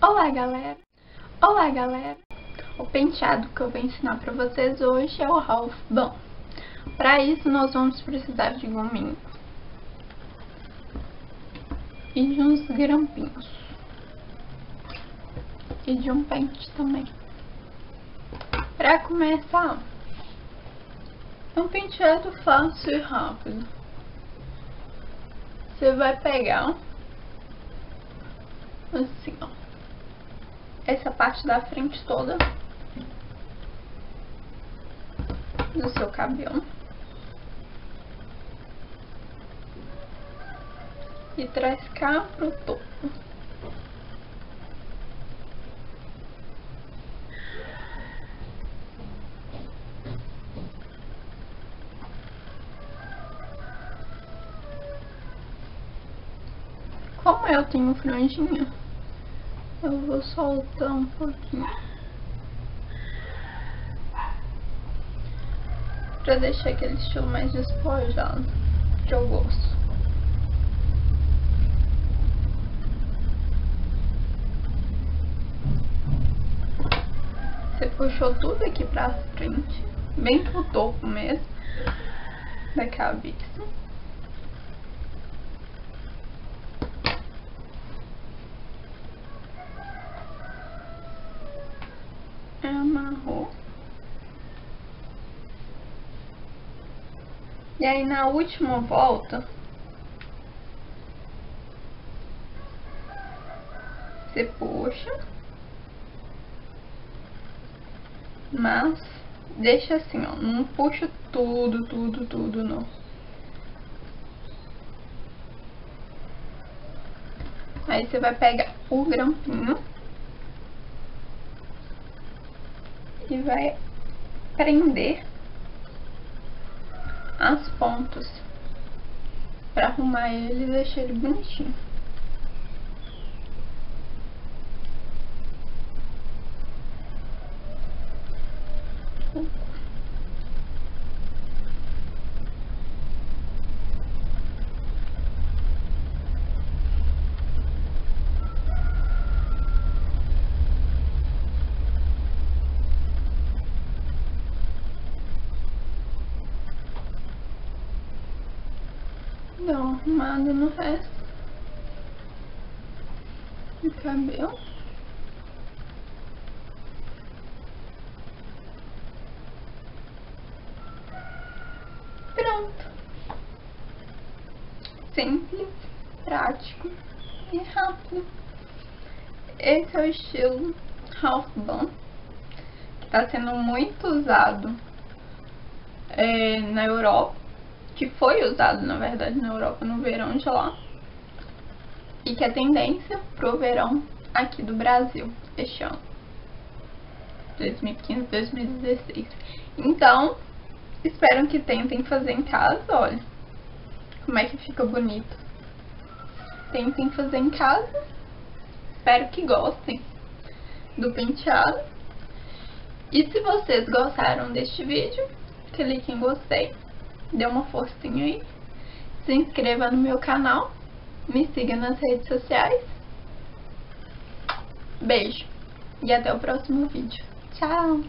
Olá galera! Olá galera! O penteado que eu vou ensinar pra vocês hoje é o Half Bun. Para isso nós vamos precisar de gominho e de uns grampinhos e de um pente também. Para começar, é um penteado fácil e rápido. Você vai pegar assim, ó, essa parte da frente toda do seu cabelo e traz cá pro topo. Como eu tenho franjinha, eu vou soltar um pouquinho pra deixar aquele estilo mais despojado que eu gosto. Você puxou tudo aqui pra frente, bem pro topo mesmo da cabeça. Amarrou. E aí na última volta você puxa, mas deixa assim, ó, não puxa tudo não. Aí você vai pegar o grampinho e vai prender as pontas para arrumar ele e deixar ele bonitinho. Dá uma arrumada no resto do cabelo. Pronto. Simples, prático e rápido. Esse é o estilo Half Bun, que está sendo muito usado na Europa, que foi usado na verdade na Europa no verão de lá, e que é tendência pro verão aqui do Brasil este ano, 2015, 2016. Então, espero que tentem fazer em casa. Olha como é que fica bonito. Tentem fazer em casa. Espero que gostem do penteado. E se vocês gostaram deste vídeo, clique em gostei, dê uma forcinha aí, se inscreva no meu canal, me siga nas redes sociais. Beijo e até o próximo vídeo. Tchau!